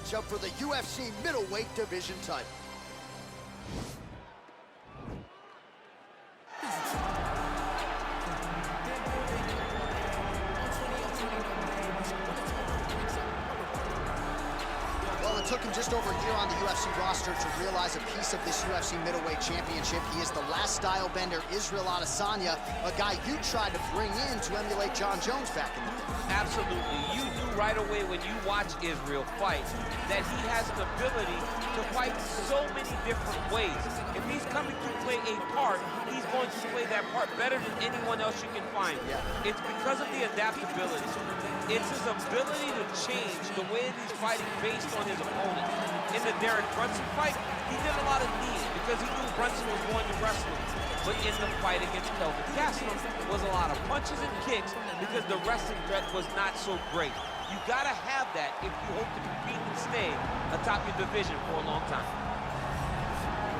matchup for the UFC middleweight division title. Well, it took him just over a year on the UFC roster to realize a piece of this UFC middleweight championship. He is the last style bender, Israel Adesanya, a guy you tried to bring in to emulate John Jones back in the day. Absolutely. You knew right away when you watch Israel fight that he has an ability to fight so many different ways. If he's coming to play a part, he's going to play that part better than anyone else you can find. Yeah. It's because of the adaptability. It's his ability to change the way that he's fighting based on his opponent. In the Derek Brunson fight, he did a lot of knees because he knew Brunson was going to wrestle. But in the fight against Kelvin Gastelum was a lot of punches and kicks because the wrestling threat was not so great. You gotta have that if you hope to compete and stay atop your division for a long time.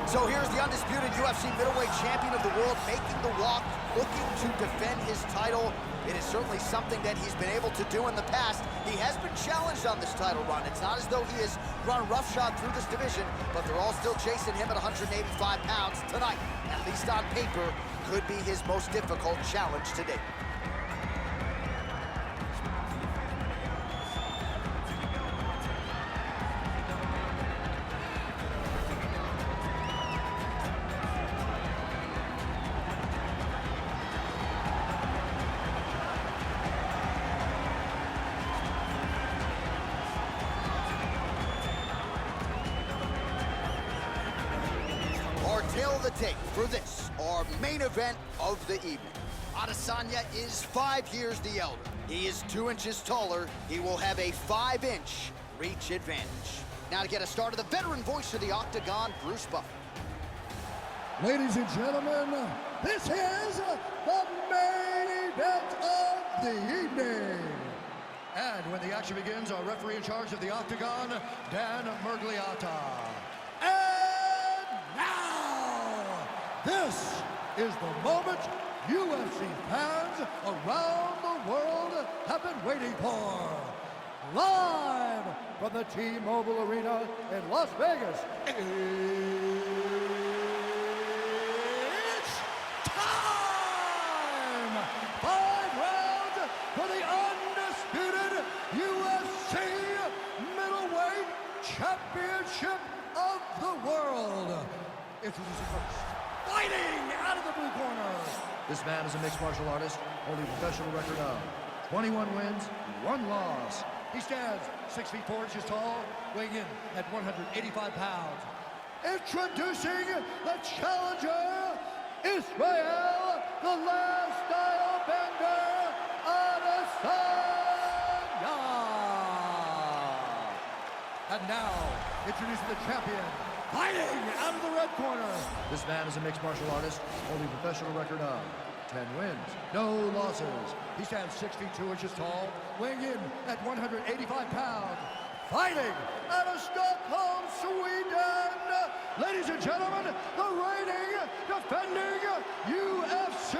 So here's the undisputed UFC middleweight champion of the world making the walk, looking to defend his title. It is certainly something that he's been able to do in the past. He has been challenged on this title run. It's not as though he has run roughshod through this division, but they're all still chasing him at 185 pounds tonight. At least on paper, could be his most difficult challenge to date. Tail of the tape for this, our main event of the evening. Adesanya is 5 years the elder. He is 2 inches taller. He will have a 5-inch reach advantage. Now to get us started, the veteran voice of the Octagon, Bruce Buffer. Ladies and gentlemen, this is the main event of the evening. And when the action begins, our referee in charge of the Octagon, Dan Murgliata. This is the moment UFC fans around the world have been waiting for. Live from the T-Mobile Arena in Las Vegas, it's time! 5 rounds for the undisputed UFC middleweight championship of the world. Introducing first, fighting out of the blue corner. This man is a mixed martial artist, holding a professional record of 21 wins, 1 loss. He stands 6 feet 4 inches tall, weighing in at 185 pounds. Introducing the challenger, Israel, the last style bender, Adesanya. And now, introducing the champion, fighting out of the red corner. This man is a mixed martial artist, holding a professional record of 10 wins, no losses. He stands 6 feet 2 inches tall, weighing in at 185 pounds. Fighting out of Stockholm, Sweden. Ladies and gentlemen, the reigning, defending UFC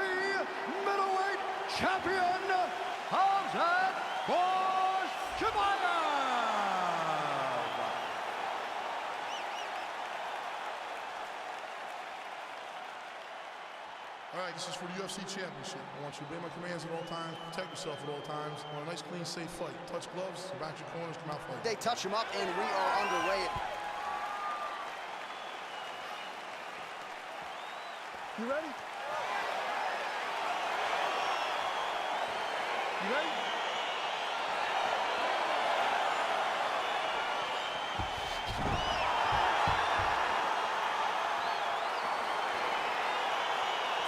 middleweight champion, how's that for chimaev? All right, this is for the UFC Championship. I want you to obey my commands at all times, protect yourself at all times. I want a nice, clean, safe fight. Touch gloves, back your corners, come out fighting. They touch him up, and we are underway. You ready? You ready?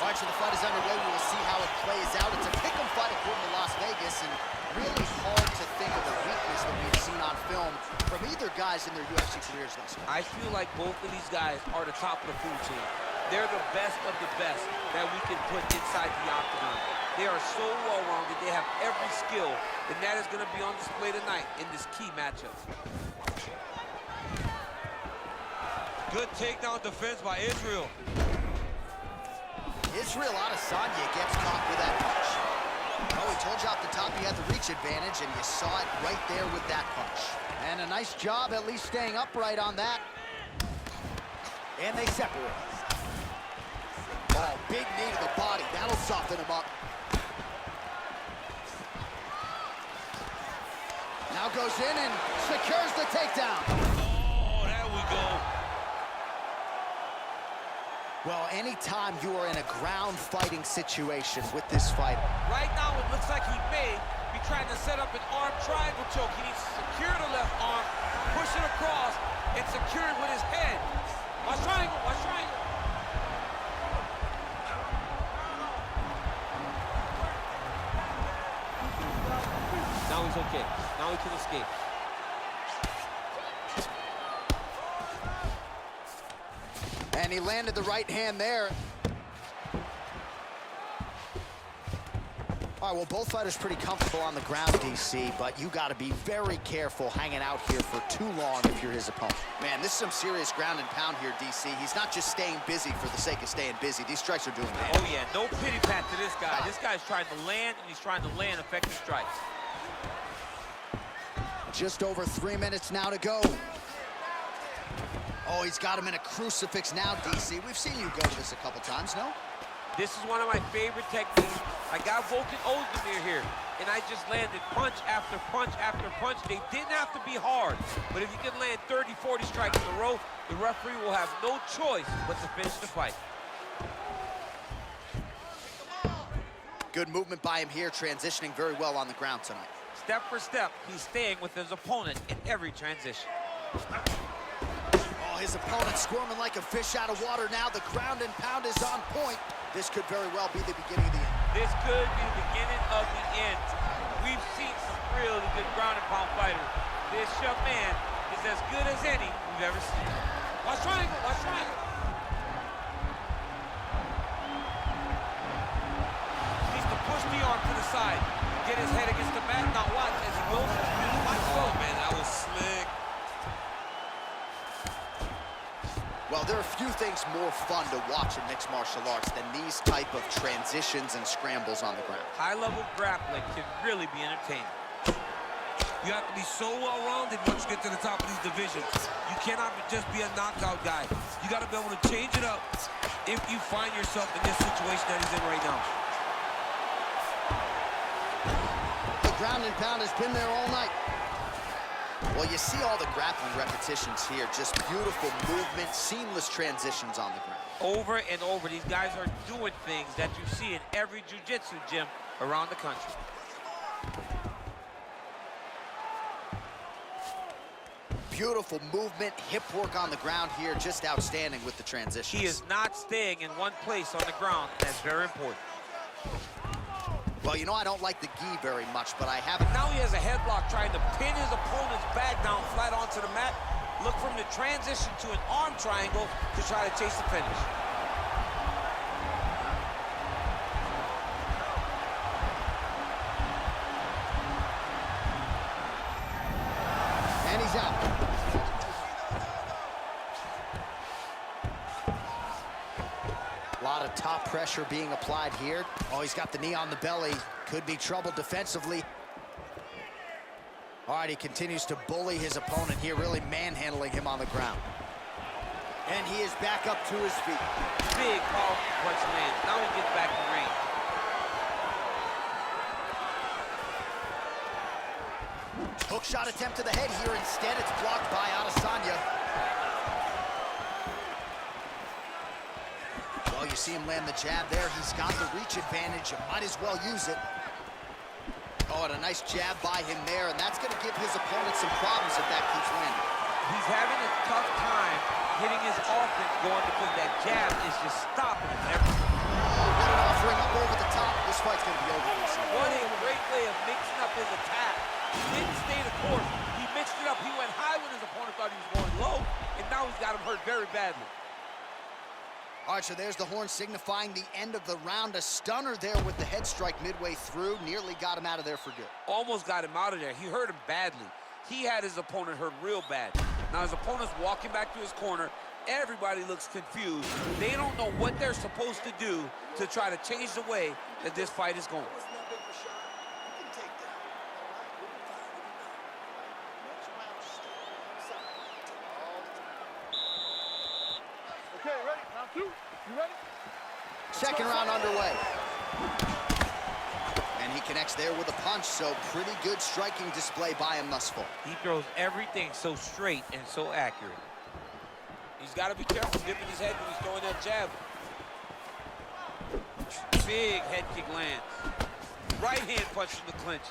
All right, so the fight is underway. We will see how it plays out. It's a pick'em fight according to Las Vegas, and really hard to think of a weakness that we've seen on film from either guys in their UFC careers thus far. I feel like both of these guys are the top of the food chain. They're the best of the best that we can put inside the octagon. They are so well-rounded. They have every skill, and that is going to be on display tonight in this key matchup. Good takedown defense by Israel. Israel Adesanya gets caught with that punch. Oh, we told you off the top he had the reach advantage, and you saw it right there with that punch. And a nice job at least staying upright on that. And they separate. Oh, big knee to the body. That'll soften him up. Now goes in and secures the takedown. Oh, there we go. Well, anytime you are in a ground fighting situation with this fighter. Right now, it looks like he may be trying to set up an arm triangle choke. He needs to secure the left arm, push it across, and secure it with his head. Watch triangle, watch triangle. Now he's okay. Now he can escape. And he landed the right hand there. All right, well, both fighters pretty comfortable on the ground, DC, but you got to be very careful hanging out here for too long if you're his opponent. Man, this is some serious ground and pound here, DC. He's not just staying busy for the sake of staying busy. These strikes are doing damage. Oh, yeah, no pity pat to this guy. This guy's trying to land, and he's trying to land effective strikes. Just over 3 minutes now to go. Oh, he's got him in a crucifix now, DC. We've seen you go to this a couple times, no? This is one of my favorite techniques. I got Volkan Ozdemir here, and I just landed punch after punch after punch. They didn't have to be hard, but if you can land 30, 40 strikes in a row, the referee will have no choice but to finish the fight. Good movement by him here, transitioning very well on the ground tonight. Step for step, he's staying with his opponent in every transition. Oh, his opponent squirming like a fish out of water now. The ground and pound is on point. This could very well be the beginning of the end. This could be the beginning of the end. We've seen some really good ground and pound fighters. This young man is as good as any we've ever seen. Watch triangle, watch triangle. Needs to push the arm to the side. Get his head against the mat. Now watch as he goes. Oh, man, that was slick. Well, there are few things more fun to watch in mixed martial arts than these type of transitions and scrambles on the ground. High-level grappling can really be entertaining. You have to be so well-rounded once you get to the top of these divisions. You cannot just be a knockout guy. You got to be able to change it up if you find yourself in this situation that he's in right now. The ground and pound has been there all night. Well, you see all the grappling repetitions here. Just beautiful movement, seamless transitions on the ground. Over and over, these guys are doing things that you see in every jiu-jitsu gym around the country. Beautiful movement, hip work on the ground here, just outstanding with the transitions. He is not staying in one place on the ground. That's very important. Well, you know, I don't like the gi very much, but I haven't. Now he has a headlock trying to pin his opponent's back down flat onto the mat. Look for him to transition to an arm triangle to try to chase the finish. And he's out. A lot of top pressure being applied here. Oh, he's got the knee on the belly. Could be trouble defensively. All right, he continues to bully his opponent here, really manhandling him on the ground. And he is back up to his feet. Big, powerful punch lands. Now he gets back to range. Hook shot attempt to the head here. Instead, it's blocked by Adesanya. Well, you see him land the jab there. He's got the reach advantage. You might as well use it. Oh, and a nice jab by him there, and that's going to give his opponent some problems if that keeps landing. He's having a tough time hitting his offense going because that jab is just stopping him everything. What an offering up over the top. This fight's going to be over. What a great way of mixing up his attack. He didn't stay the course. He mixed it up. He went high when his opponent thought he was going low, and now he's got him hurt very badly. All right, so there's the horn signifying the end of the round. A stunner there with the head strike midway through. Nearly got him out of there for good. Almost got him out of there. He hurt him badly. He had his opponent hurt real bad. Now his opponent's walking back to his corner. Everybody looks confused. They don't know what they're supposed to do to try to change the way that this fight is going. Second round underway. And he connects there with a punch, so pretty good striking display by him thus far. He throws everything so straight and so accurate. He's got to be careful dipping his head when he's throwing that jab. Big head kick lands. Right hand punch in the clinch.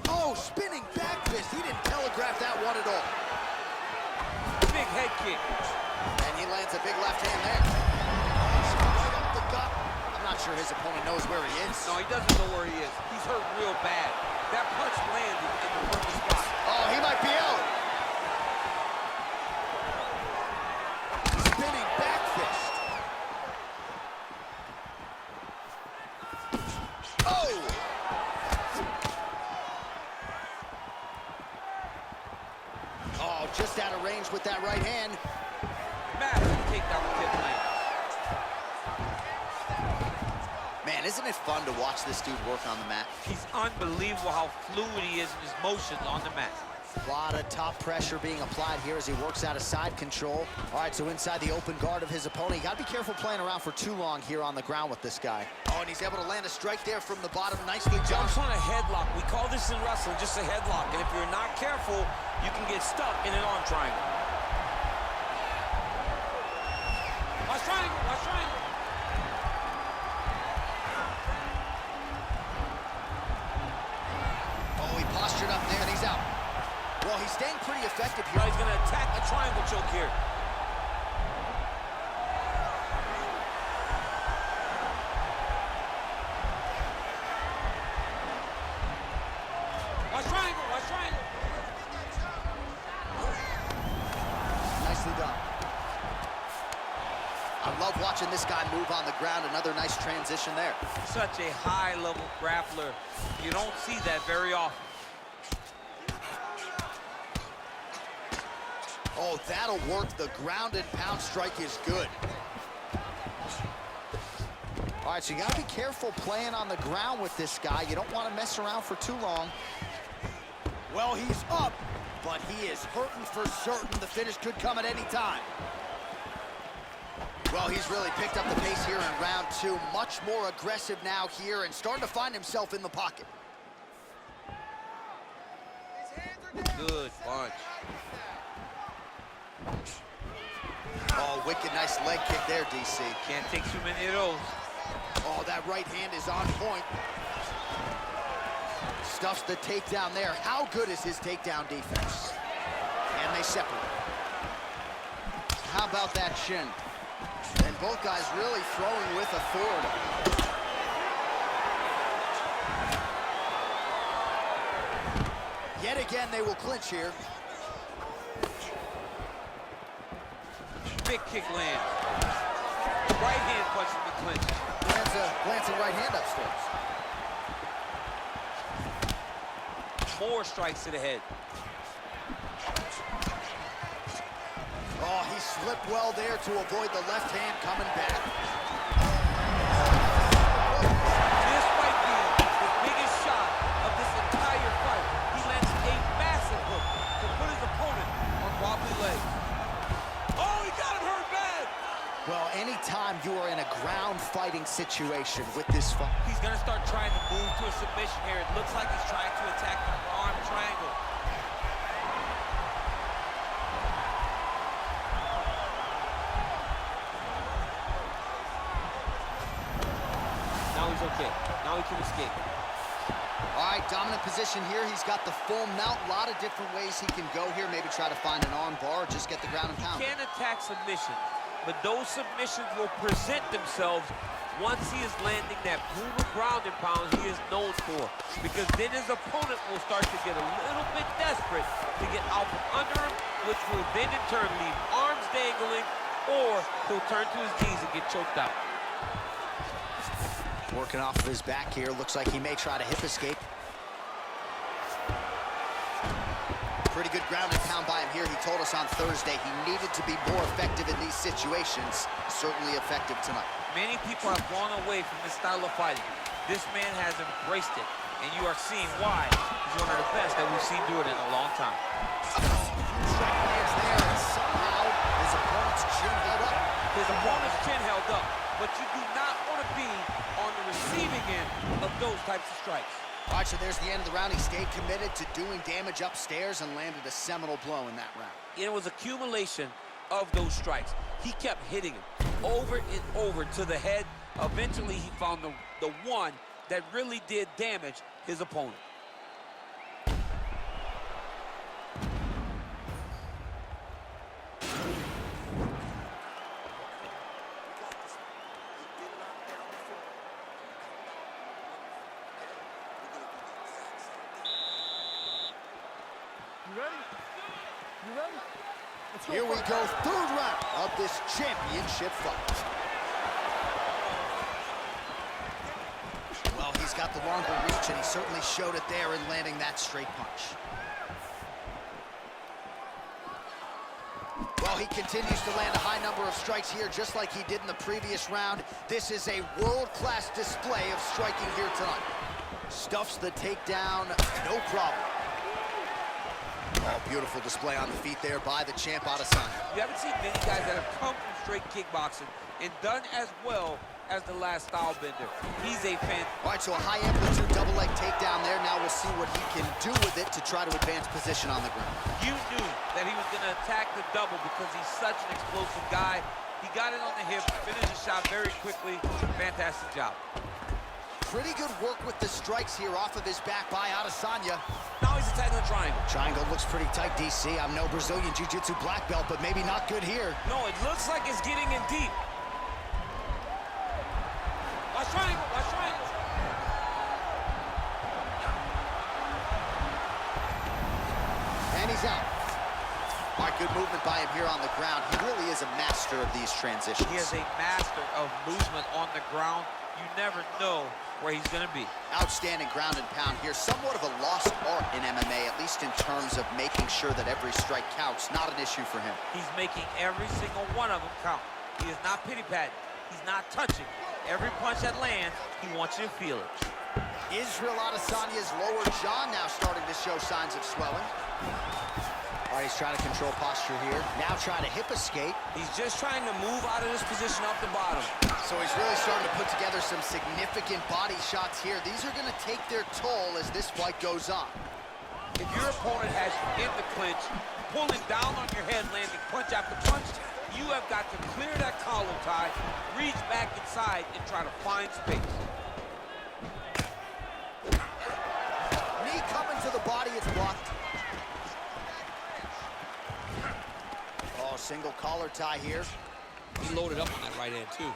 Oh, spinning back fist. He didn't telegraph that one at all. Big head kick. And he lands a big left hand there. Right up the gut. I'm not sure his opponent knows where he is. No, he doesn't know where he is. He's hurt real bad. That punch landed in the perfect spot. Oh, he might be out. Spinning back fist. Oh! Oh, just out of range with that right hand. Massive takedown with hip land. Man, isn't it fun to watch this dude work on the mat? He's unbelievable how fluid he is in his motions on the mat. A lot of top pressure being applied here as he works out of side control. All right, so inside the open guard of his opponent. You got to be careful playing around for too long here on the ground with this guy. Oh, and he's able to land a strike there from the bottom. Nicely done. Jumps on a headlock. We call this in wrestling just a headlock. And if you're not careful, you can get stuck in an arm triangle. Watch triangle, watch triangle. Oh, he postured up there and he's out. Well, he's staying pretty effective here. He's going to attack a triangle choke here. Watch triangle, watch triangle. Nicely done. I love watching this guy move on the ground. Another nice transition there. Such a high-level grappler. You don't see that very often. Oh, that'll work. The ground and pound strike is good. All right, so you got to be careful playing on the ground with this guy. You don't want to mess around for too long. Well, he's up, but he is hurting for certain. The finish could come at any time. Well, he's really picked up the pace here in round two. Much more aggressive now here and starting to find himself in the pocket. Good punch. Oh, wicked nice leg kick there, DC. Can't take too many of those. Oh, that right hand is on point. Stuffs the takedown there. How good is his takedown defense? And they separate. How about that shin? And both guys really throwing with authority. Yet again, they will clinch here. Big kick lands. Right hand punch in the clinch. Lands a glancing right hand upstairs. More strikes to the head. Oh, he slipped well there to avoid the left hand coming back. This might be the biggest shot of this entire fight. He lands a massive hook to put his opponent on wobbly legs. Oh, he got him hurt bad. Well, anytime you are in a ground fighting situation with this fight, He's gonna start trying to move to a submission here. It looks like he's trying to attack the arm triangle. Now he's okay. Now he can escape. all right, dominant position here. He's got the full mount. A lot of different ways he can go here. Maybe try to find an arm bar or just get the ground and pound. Can't attack submission, but those submissions will present themselves once he is landing that brutal ground and pound he is known for. Because then his opponent will start to get a little bit desperate to get out from under him, which will then in turn leave arms dangling, or he'll turn to his knees and get choked out. Working off of his back here. Looks like he may try to hip escape. Pretty good ground and pound by him here. He told us on Thursday he needed to be more effective in these situations. Certainly effective tonight. Many people have gone away from this style of fighting. This man has embraced it, and you are seeing why he's one of the best that we've seen do it in a long time. Strike lands there, and somehow his opponent's chin held up. His opponent's chin held up, but you do not want to be on the receiving end of those types of strikes. All right, so there's the end of the round. He stayed committed to doing damage upstairs and landed a seminal blow in that round. It was accumulation of those strikes. He kept hitting him over and over to the head. Eventually, he found the one that really did damage his opponent. You ready? You ready? Let's go. Here we go, third round of this championship fight. Well, he's got the longer reach, and he certainly showed it there in landing that straight punch. Well, he continues to land a high number of strikes here, just like he did in the previous round. This is a world-class display of striking here tonight. Stuffs the takedown, no problem. Oh, beautiful display on the feet there by the champ, Adesanya. You haven't seen many guys that have come from straight kickboxing and done as well as the last style bender. He's a fan. All right, so a high amplitude double leg takedown there. Now we'll see what he can do with it to try to advance position on the ground. You knew that he was going to attack the double because he's such an explosive guy. He got it on the hip, finished the shot very quickly. Fantastic job. Pretty good work with the strikes here off of his back by Adesanya. Now he's attacking the triangle. Triangle looks pretty tight, DC. I'm no Brazilian Jiu-Jitsu black belt, but maybe not good here. No, it looks like it's getting in deep. Watch triangle, watch triangle. And he's out. All right, good movement by him here on the ground. He really is a master of these transitions. He is a master of movement on the ground. You never know where he's going to be. Outstanding ground and pound here. Somewhat of a lost art in MMA, at least in terms of making sure that every strike counts. Not an issue for him. He's making every single one of them count. He is not pity-patting. He's not touching. Every punch that lands, he wants you to feel it. Israel Adesanya's lower jaw now starting to show signs of swelling. All right, he's trying to control posture here. Now trying to hip escape. He's just trying to move out of this position off the bottom. So he's really starting to put together some significant body shots here. These are going to take their toll as this fight goes on. If your opponent has you in the clinch, pulling down on your head, landing punch after punch, you have got to clear that collar tie, reach back inside, and try to find space. Knee coming to the body, it's blocked. Oh, single collar tie here. He loaded up on that right hand, too.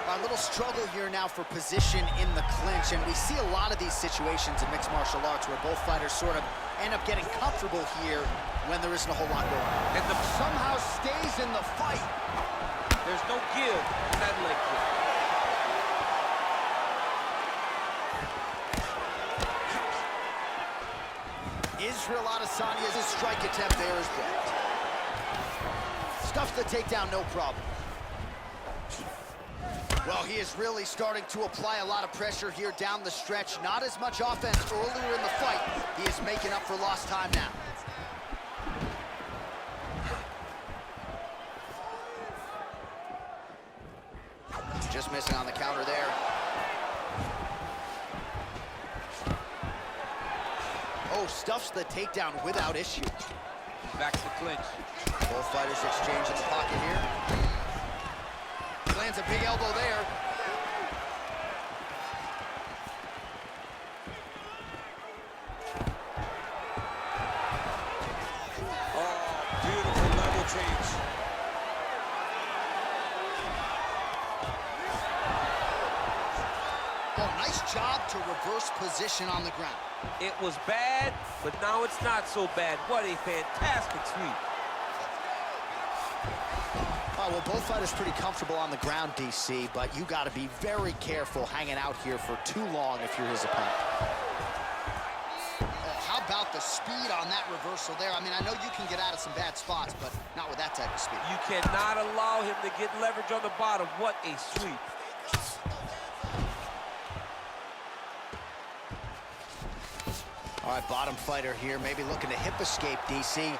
A little struggle here now for position in the clinch, and we see a lot of these situations in mixed martial arts where both fighters sort of end up getting comfortable here when there isn't a whole lot going on. And somehow stays in the fight. There's no give in that leg kick. Israel Adesanya's strike attempt there is blocked. Stuffs the takedown, no problem. Well, he is really starting to apply a lot of pressure here down the stretch. Not as much offense earlier in the fight. He is making up for lost time now. Just missing on the counter there. Oh, stuffs the takedown without issue. Back to the clinch. Both fighters exchange in the pocket here. Lands a big elbow there. Oh, beautiful level change. Oh, nice job to reverse position on the ground. It was bad, but now it's not so bad. What a fantastic sweep. Well, both fighters pretty comfortable on the ground, DC, but you got to be very careful hanging out here for too long if you're his opponent. Oh, how about the speed on that reversal there? I mean, I know you can get out of some bad spots, but not with that type of speed. You cannot allow him to get leverage on the bottom. What a sweep. All right, bottom fighter here, maybe looking to hip escape, DC.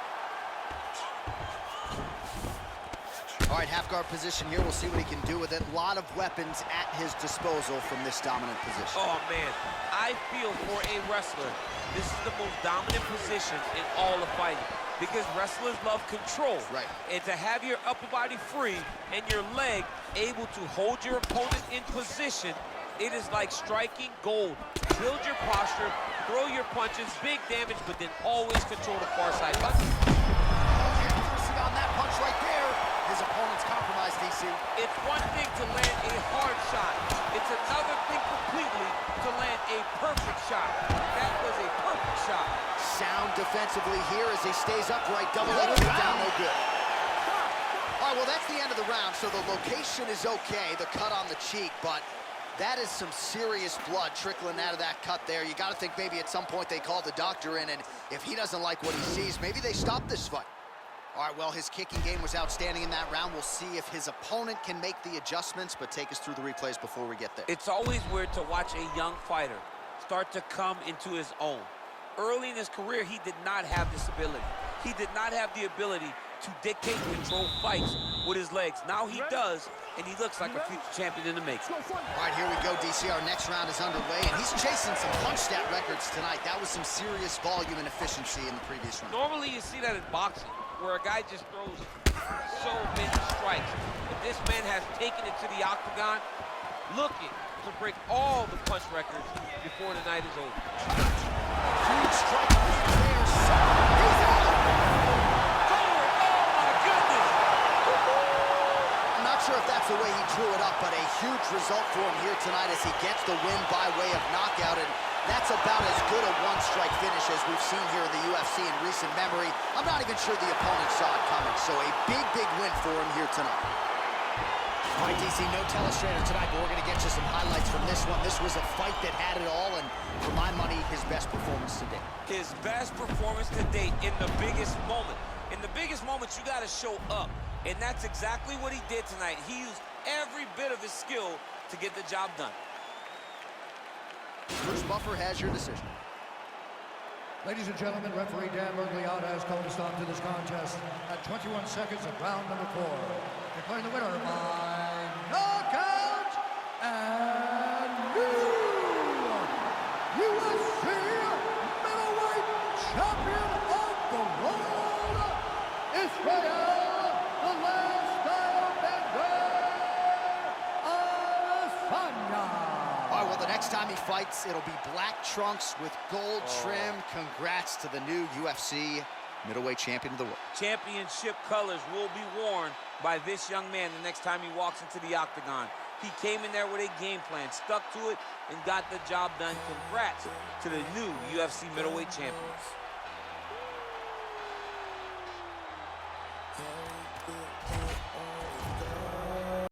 All right, half guard position here. We'll see what he can do with it. A lot of weapons at his disposal from this dominant position. Oh, man. I feel for a wrestler, this is the most dominant position in all of fighting because wrestlers love control. Right. And to have your upper body free and your leg able to hold your opponent in position, it is like striking gold. Build your posture, throw your punches, big damage, but then always control the far side button. On that punch right there, his opponent's compromised, DC. It's one thing to land a hard shot. It's another thing completely to land a perfect shot. That was a perfect shot. Sound defensively here as he stays upright. Double leg kick down, no good. All right, well, that's the end of the round, so the location is okay, the cut on the cheek, but that is some serious blood trickling out of that cut there. You got to think maybe at some point they call the doctor in, and if he doesn't like what he sees, maybe they stop this fight. All right, well, his kicking game was outstanding in that round. We'll see if his opponent can make the adjustments, but take us through the replays before we get there. It's always weird to watch a young fighter start to come into his own. Early in his career, he did not have this ability. He did not have the ability to dictate and control fights with his legs. Now he does, and he looks like a future champion in the making. All right, here we go, DC. Our next round is underway, and he's chasing some punch stat records tonight. That was some serious volume and efficiency in the previous round. Normally, you see that in boxing, where a guy just throws so many strikes. But this man has taken it to the octagon, looking to break all the punch records before the night is over. Huge strike there. He's out. Oh, my goodness. I'm not sure if that's the way he drew it up, but a huge result for him here tonight as he gets the win by way of knockout. And that's about as good a one-strike finish as we've seen here in the UFC in recent memory. I'm not even sure the opponent saw it coming, so a big, big win for him here tonight. All right, DC, no telestrator tonight, but we're going to get you some highlights from this one. This was a fight that had it all, and for my money, his best performance to date. His best performance to date in the biggest moment. In the biggest moments, you got to show up, and that's exactly what he did tonight. He used every bit of his skill to get the job done. Bruce Buffer has your decision. Ladies and gentlemen, referee Dan Bergliata has called a stop to this contest at 21 seconds of round number 4. Declaring the winner by knockout and new UFC middleweight champion of the world, Israel, the lifestyle bender, Adesanya. All right, well, the next time he fights, it'll be black trunks with gold trim. Congrats to the new UFC middleweight champion of the world. Championship colors will be worn by this young man the next time he walks into the octagon. He came in there with a game plan, stuck to it, and got the job done. Congrats to the new UFC middleweight champion.